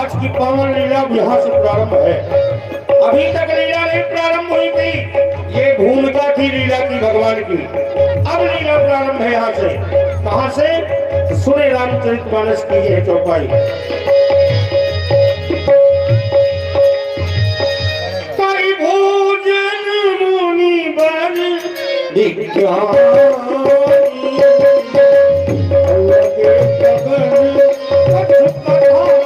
आज की पावन लीला यहाँ से प्रारंभ है। अभी तक लीला नहीं प्रारंभ हुई थी, ये भूमिका थी लीला की भगवान की। अब लीला प्रारंभ है यहाँ से। कहाँ से? सुने रामचरितमानस की यह चौपाई। कई भोजन मुनि बर विज्ञानी लगे गगन कछ कथा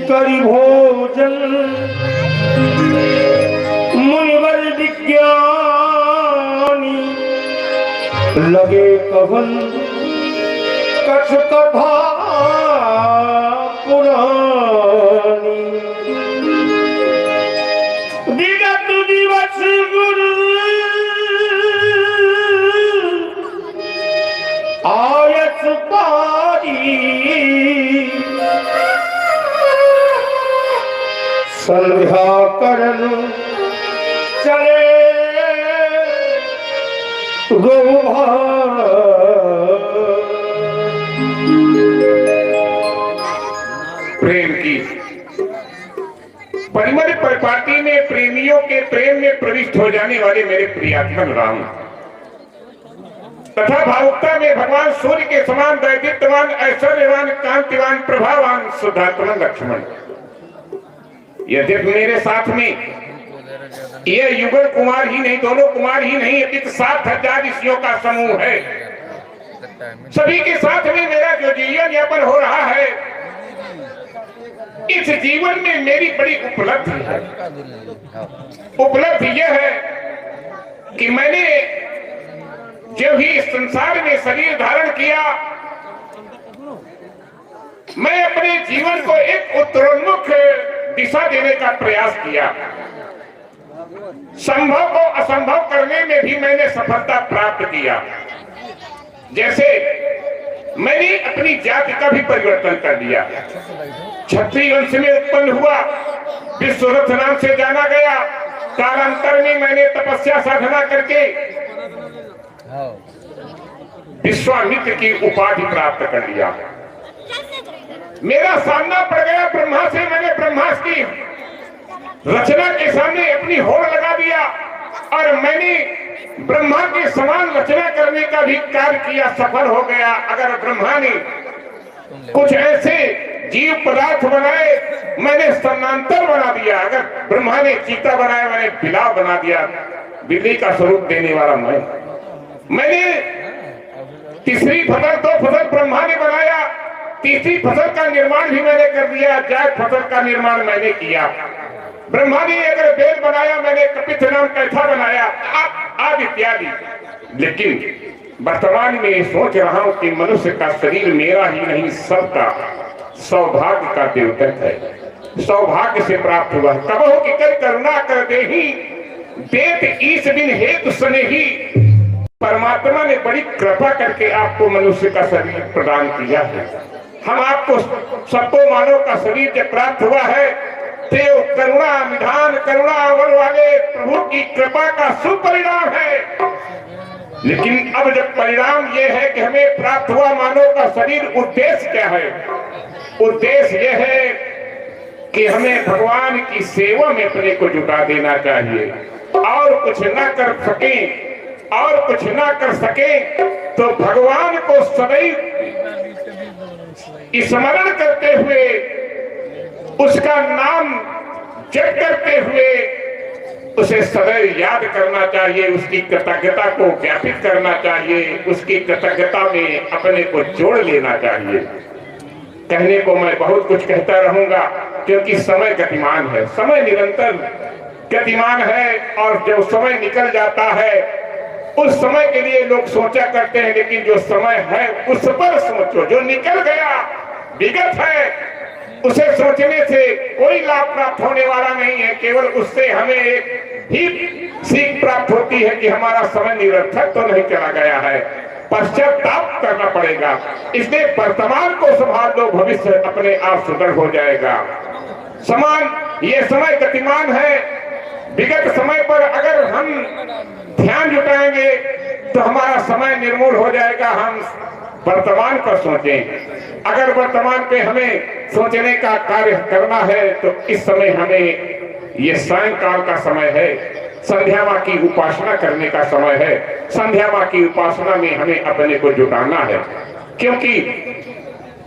करी भोजन मुनिवर विज्ञानी लगे कवन कछ कथा पुरानी विगत दिवस गुरु आयस पारी संध्या करन चले प्रेम की परिमल परिपाटी में प्रेमियों के प्रेम में प्रविष्ट हो जाने वाले मेरे प्रियात्मन राम तथा भावुकता में भगवान सूर्य के समान दैदीप्यमान ऐश्वर्यवान कांतिवान प्रभावान सुधात्मन लक्ष्मण। यद्यपि मेरे साथ में ये युगल कुमार ही नहीं, दोनों कुमार ही नहीं, अपितु 7,000 ऋषियों का समूह है। सभी के साथ में मेरा जो जीवन यापन हो रहा है, इस जीवन में मेरी बड़ी उपलब्धि है। उपलब्धि यह है कि मैंने जब ही इस संसार में शरीर धारण किया, मैं अपने जीवन को एक उत्तरोन्मुख दिशा देने का प्रयास किया। संभव को असंभव करने में भी मैंने सफलता प्राप्त किया। जैसे मैंने अपनी जाति का भी परिवर्तन कर दिया। क्षत्रिय वंश में उत्पन्न हुआ, विश्वरथ नाम से जाना गया। कालांतर में मैंने तपस्या साधना करके विश्वामित्र की उपाधि प्राप्त कर लिया। मेरा सामना पड़ गया ब्रह्मा से। मैंने ब्रह्मास्त्र की रचना के सामने अपनी होड़ लगा दिया और मैंने ब्रह्मा के समान रचना करने का भी कार्य किया, सफल हो गया। अगर ब्रह्मा ने कुछ ऐसे जीव पदार्थ बनाए, मैंने स्तनांतर बना दिया। अगर ब्रह्मा ने चीता बनाया, मैंने बिलाव बना दिया। बिल्ली का स्वरूप देने वाला मैंने तीसरी फसल, 2 फसल ब्रह्मा ने बनाया, तीसरी फसल का निर्माण भी मैंने कर दिया। जायद फसल का निर्माण मैंने किया। ब्रह्मा ने अगर वेद बनाया, मैंने कपित नाम कैथा बनाया, आदि इत्यादि। लेकिन वर्तमान में सोच रहा हूं कि मनुष्य का शरीर मेरा ही नहीं, सबका सौभाग्य का द्योतक है। सौभाग्य से प्राप्त हुआ। कबहु कि कर करुणा कर देही देत ईस बिन हेतु स्नेही, परमात्मा ने बड़ी कृपा करके आपको मनुष्य का शरीर प्रदान किया है। हम आपको सबको मानव का शरीर जब प्राप्त हुआ है, देव करुणा निधान करुणा अवर वाले प्रभु की कृपा का सुपरिणाम है। लेकिन अब जब परिणाम ये है कि हमें प्राप्त हुआ मानव का शरीर, उद्देश्य क्या है? उद्देश्य यह है कि हमें भगवान की सेवा में अपने को जुटा देना चाहिए। और कुछ ना कर सके, और कुछ ना कर सके तो भगवान को सदैव स्मरण करते हुए, उसका नाम जप करते हुए उसे सदैव याद करना चाहिए, उसकी कृतज्ञता को ज्ञापित करना चाहिए, उसकी कृतज्ञता में अपने को जोड़ लेना चाहिए। कहने को मैं बहुत कुछ कहता रहूंगा, क्योंकि समय गतिमान है, समय निरंतर गतिमान है। और जब समय निकल जाता है, उस समय के लिए लोग सोचा करते हैं, लेकिन जो समय है उस पर सोचो। जो निकल गया, विगत है, उसे सोचने से कोई लाभ प्राप्त होने वाला नहीं है। केवल उससे हमें एक ही सीख प्राप्त होती है कि हमारा समय निरर्थक तो नहीं चला गया है, पश्चाताप करना पड़ेगा। इसलिए वर्तमान को संभाल लो, भविष्य अपने आप सुदृढ़ हो जाएगा। ये समय गतिमान है। विगत समय पर अगर हम ध्यान जुटाएंगे तो हमारा समय निर्मूल हो जाएगा। हम वर्तमान पर सोचें। अगर वर्तमान पे हमें सोचने का कार्य करना है तो इस समय हमें, ये सायंकाल का समय है, संध्या माँ की उपासना करने का समय है। संध्या माँ की उपासना में हमें अपने को जुटाना है, क्योंकि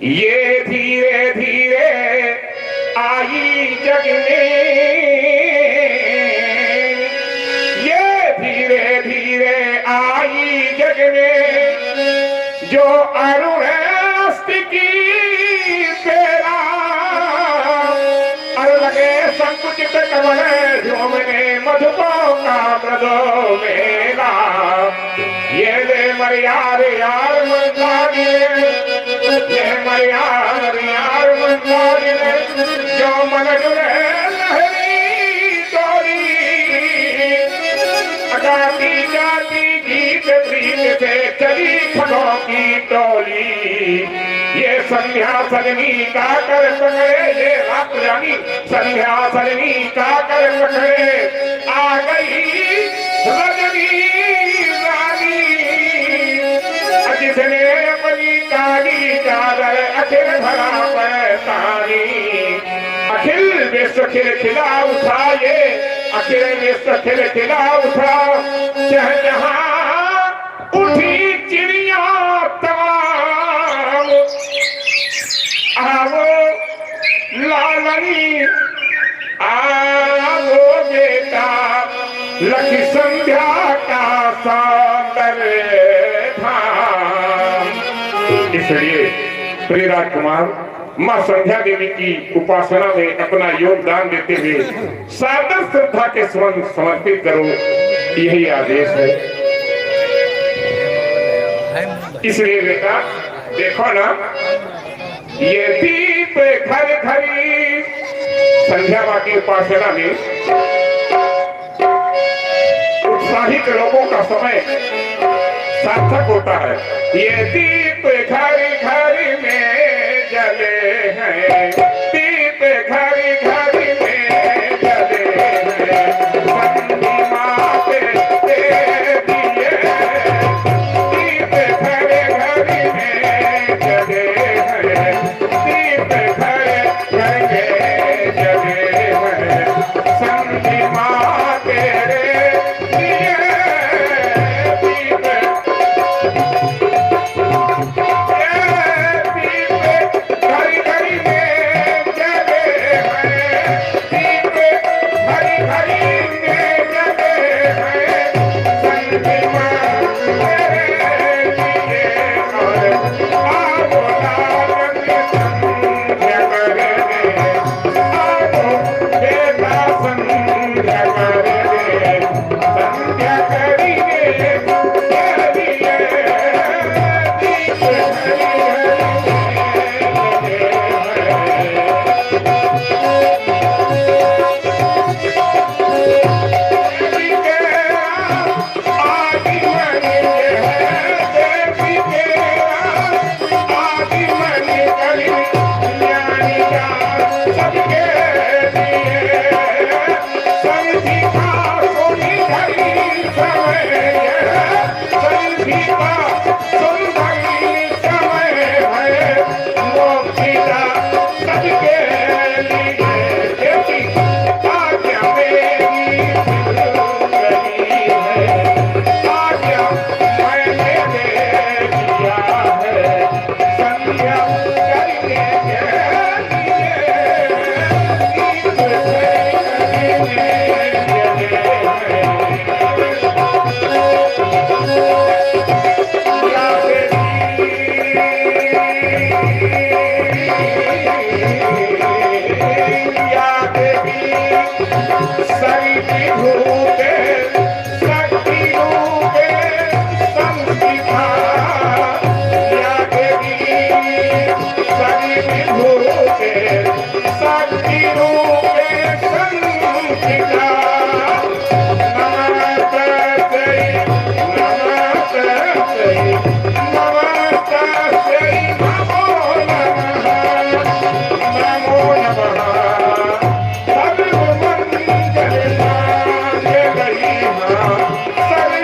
ये धीरे धीरे आई जग में, ये धीरे धीरे आई जग में, जो अरुण अस्थि की तेरा अर लगे संकुचित कमल झूमने मधुको का मृदो मेला। ये ले मरियार यार मंदारी, ये मरियार यार मंदारी, जो मन जुड़े लहरी डोरी, अगाती जाती गीत प्रीत से चली खगों की टोली। ये संध्या सजनी का कर पकड़े, ये रात रानी संध्या सजनी का कर पकड़े, आ गई रजनी रानी, जिसने अपनी काली चादर अखिल भरा पैतानी। अखिल विश्व खिला उठा, ये अखिल विश्व खिला उठा, जहाँ उठी चिड़िया तमाम, आवो लालनी आवो बेटा, लखी संध्या का सौंदर्य धाम। इसलिए प्रिय राजकुमार, माँ संध्या देवी की उपासना में अपना योगदान देते हुए सादर श्रद्धा के स्वर्ण समर्पित करो, यही आदेश है। इसलिए बेटा देखो ना, ये दीप घर घरी संध्या माँ की उपासना में उत्साहित लोगों का समय सार्थक होता है। ये दीप घर घर में जले हैं, दीप घर घर में जले हैं, संध्या माँ के दिए दीप घर घर में जले हैं, दीप घर घर में जले हैं, संध्या माँ के दिए दीप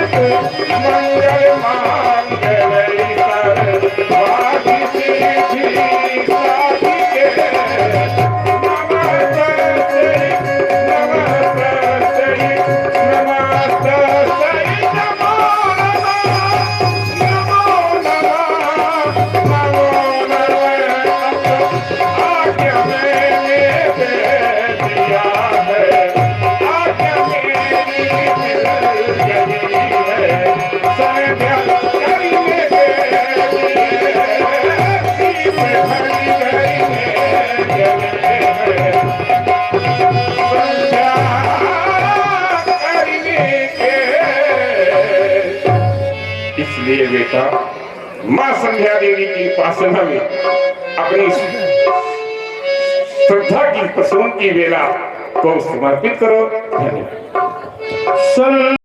मंगल मांगलई सर्वाधि सिद्धि साधिके नमस्तस्यै नमस्तस्यै नमस्तस्यै नमो नमः नमो नमः आज्ञा मैंने दे दिया है आज्ञा मेरी मिल गई है संध्या करने के दीप भरी गई है संध्या करने के। इसलिए बेटा मां संध्या देवी की उपासना में अपनी श्रद्धा की प्रसून की वेला को समर्पित करो। धन्यवाद।